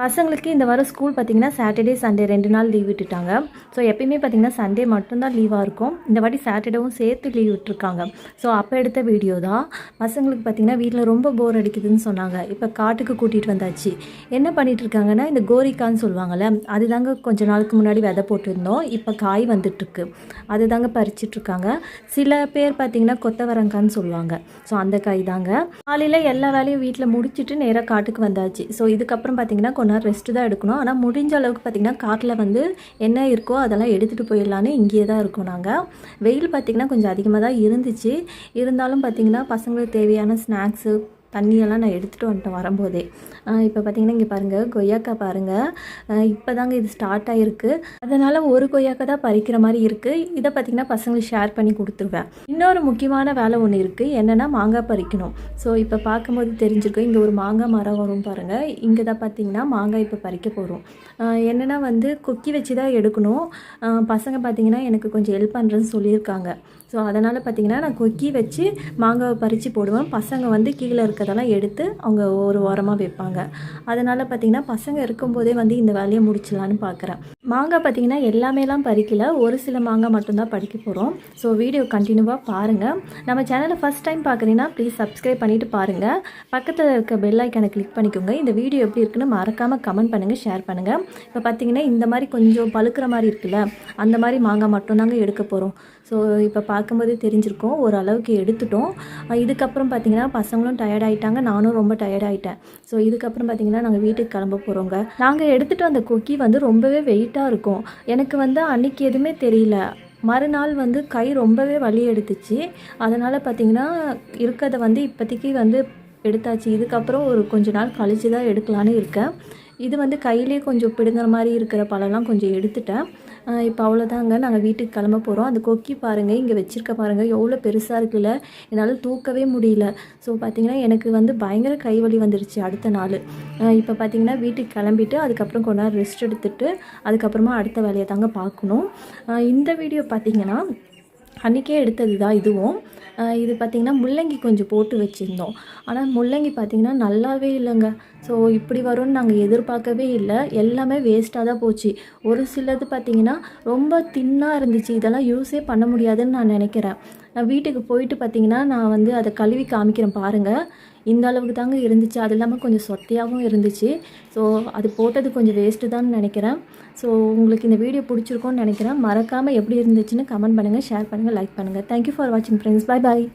பசங்களுக்கு இந்த வாரம் ஸ்கூல் பார்த்திங்கன்னா சாட்டர்டே சண்டே 2 நாள் லீவ் விட்டுட்டாங்க. ஸோ எப்பயுமே பார்த்திங்கன்னா சண்டே மட்டும்தான் லீவாக இருக்கும். இந்த வாட்டி சாட்டர்டேவும் சேர்த்து லீவ் விட்டுருக்காங்க. ஸோ அப்போ எடுத்த வீடியோ தான். பசங்களுக்கு பார்த்திங்கன்னா வீட்டில் ரொம்ப போர் அடிக்குதுன்னு சொன்னாங்க. இப்போ காட்டுக்கு கூட்டிகிட்டு வந்தாச்சு. என்ன பண்ணிகிட்ருக்காங்கன்னா இந்த கோரிக்கான்னு சொல்லுவாங்கள்ல, அது தாங்க கொஞ்ச நாளுக்கு முன்னாடி விதை போட்டிருந்தோம். இப்போ காய் வந்துட்டுருக்கு. அது தாங்க பறிச்சிட்ருக்காங்க. சில பேர் பார்த்திங்கன்னா கொத்தவரங்கான்னு சொல்லுவாங்க. ஸோ அந்த காய் தாங்க. காலையில் எல்லா வேலையும் வீட்டில் முடிச்சுட்டு நேராக காட்டுக்கு வந்தாச்சு. ஸோ இதுக்கப்புறம் பார்த்திங்கன்னா நான் ரெஸ்ட்டு தான் எடுக்கணும். ஆனால் முடிஞ்ச அளவுக்கு பார்த்திங்கன்னா காட்டில் வந்து என்ன இருக்கோ அதெல்லாம் எடுத்துகிட்டு போயிடலான்னு இங்கேயே தான் இருக்கோம் நாங்கள். வெயில் பார்த்திங்கன்னா கொஞ்சம் அதிகமாக தான் இருந்துச்சு. இருந்தாலும் பார்த்திங்கன்னா பசங்களுக்கு தேவையான ஸ்நாக்ஸு தண்ணியெல்லாம் நான் எடுத்துகிட்டு வந்துட்டேன் வரும்போதே. இப்போ பார்த்திங்கன்னா இங்கே பாருங்கள், கொய்யாக்காய் பாருங்கள். இப்போ தாங்க இது ஸ்டார்ட் ஆகிருக்கு. அதனால் ஒரு கொய்யாக்காய் தான் பறிக்கிற மாதிரி இருக்குது. இதை பார்த்திங்கன்னா பசங்களுக்கு ஷேர் பண்ணி கொடுத்துருவேன். இன்னொரு முக்கியமான வேலை ஒன்று இருக்குது. என்னென்னா மாங்காய் பறிக்கணும். ஸோ இப்போ பார்க்கும்போது தெரிஞ்சிருக்கும், இங்கே ஒரு மாங்காய் மரம் வரும் பாருங்கள். இங்கே தான் பார்த்திங்கன்னா மாங்காய் இப்போ பறிக்க போகிறோம். என்னென்னா வந்து கொக்கி வச்சு தான் எடுக்கணும். பசங்க பார்த்திங்கன்னா எனக்கு கொஞ்சம் ஹெல்ப் பண்ணுறேன்னு சொல்லியிருக்காங்க. ஸோ அதனால் பார்த்திங்கன்னா நான் கொக்கி வச்சு மாங்காவை பறித்து போடுவேன். பசங்க வந்து கீழே இருக்கிறதெல்லாம் எடுத்து அவங்க ஒரு ஓரமாக வைப்பாங்க. அதனால் பார்த்திங்கன்னா பசங்க இருக்கும்போதே வந்து இந்த வேலையை முடிச்சலான்னு பார்க்குறேன். மாங்காய் பார்த்திங்கன்னா எல்லாமேலாம் பறிக்கல, ஒரு சில மாங்காய் மட்டும்தான் பறிக்க போகிறோம். ஸோ வீடியோ கண்டினியூவாக பாருங்கள். நம்ம சேனலை ஃபஸ்ட் டைம் பார்க்குறீங்கன்னா ப்ளீஸ் சப்ஸ்கிரைப் பண்ணிவிட்டு பாருங்கள். பக்கத்தில் இருக்க பெல் ஐக்கானை கிளிக் பண்ணிக்கோங்க. இந்த வீடியோ எப்படி இருக்குன்னு மறக்காமல் கமெண்ட் பண்ணுங்கள், ஷேர் பண்ணுங்கள். இப்போ பார்த்திங்கன்னா இந்த மாதிரி கொஞ்சம் பழுக்கிற மாதிரி இருக்குல்ல, அந்த மாதிரி மாங்காய் மட்டும்தாங்க எடுக்க போகிறோம். ஸோ இப்போ பார்க்கும்போதே தெரிஞ்சிருக்கோம், ஓரளவுக்கு எடுத்துட்டோம். இதுக்கப்புறம் பார்த்திங்கன்னா பசங்களும் டயர்ட் ஆகிட்டாங்க, நானும் ரொம்ப டயர்ட் ஆகிட்டேன். ஸோ இதுக்கப்புறம் பார்த்திங்கன்னா நாங்கள் வீட்டுக்கு கிளம்ப போகிறோங்க. நாங்கள் எடுத்துகிட்டு வந்த கொக்கி வந்து ரொம்பவே வெயிட்டாக இருக்கும். எனக்கு வந்து அன்றைக்கி எதுவுமே தெரியல. மறுநாள் வந்து கை ரொம்பவே வலி எடுத்துச்சு. அதனால் பார்த்திங்கன்னா இருக்கிறத வந்து இப்போதைக்கு வந்து எடுத்தாச்சு. இதுக்கப்புறம் ஒரு கொஞ்ச நாள் கழித்து தான் எடுக்கலான்னு இருக்கேன். இது வந்து கையிலே கொஞ்சம் பிடுங்குற மாதிரி இருக்கிற பழம்லாம் கொஞ்சம் எடுத்துட்டேன். இப்போ அவ்வளோதாங்க, நாங்கள் வீட்டுக்கு கிளம்ப போகிறோம். அந்த கொக்கி பாருங்கள், இங்கே வச்சுருக்க பாருங்கள், எவ்வளோ பெருசாக இருக்குல்ல. என்னால் தூக்கவே முடியல. ஸோ பார்த்திங்கன்னா எனக்கு வந்து பயங்கர கைவலி வந்துடுச்சு அடுத்த நாள். இப்போ பார்த்திங்கன்னா வீட்டுக்கு கிளம்பிட்டு அதுக்கப்புறம் கொஞ்ச நேரம் ரெஸ்ட் எடுத்துகிட்டு அதுக்கப்புறமா அடுத்த வேலையை தாங்க பார்க்கணும். இந்த வீடியோ பார்த்திங்கன்னா அன்றைக்கே எடுத்தது தான் இதுவும். இது பார்த்திங்கன்னா முள்ளங்கி கொஞ்சம் போட்டு வச்சுருந்தோம். ஆனால் முள்ளங்கி பார்த்திங்கன்னா நல்லாவே இல்லைங்க. ஸோ இப்படி வரும்னு நாங்கள் எதிர்பார்க்கவே இல்லை. எல்லாமே வேஸ்ட்டாக தான் போச்சு. ஒரு சிலது பார்த்திங்கன்னா ரொம்ப தின்னாக இருந்துச்சு. இதெல்லாம் யூஸே பண்ண முடியாதுன்னு நான் நினைக்கிறேன். நான் வீட்டுக்கு போயிட்டு பார்த்திங்கன்னா நான் வந்து அதை கழுவி காமிக்கிறேன் பாருங்கள். இந்த அளவுக்கு தாங்க இருந்துச்சு. அது இல்லாமல் கொஞ்சம் சொத்தையாகவும் இருந்துச்சு. ஸோ அது போட்டது கொஞ்சம் வேஸ்ட்டு தான் நினைக்கிறேன். ஸோ உங்களுக்கு இந்த வீடியோ பிடிச்சிருக்கோன்னு நினைக்கிறேன். மறக்காமல் எப்படி இருந்துச்சுன்னு கமெண்ட் பண்ணுங்கள், ஷேர் பண்ணுங்கள், லைக் பண்ணுங்கள். தேங்க்யூ ஃபார் வாட்சிங் ஃப்ரெண்ட்ஸ். Bye bye.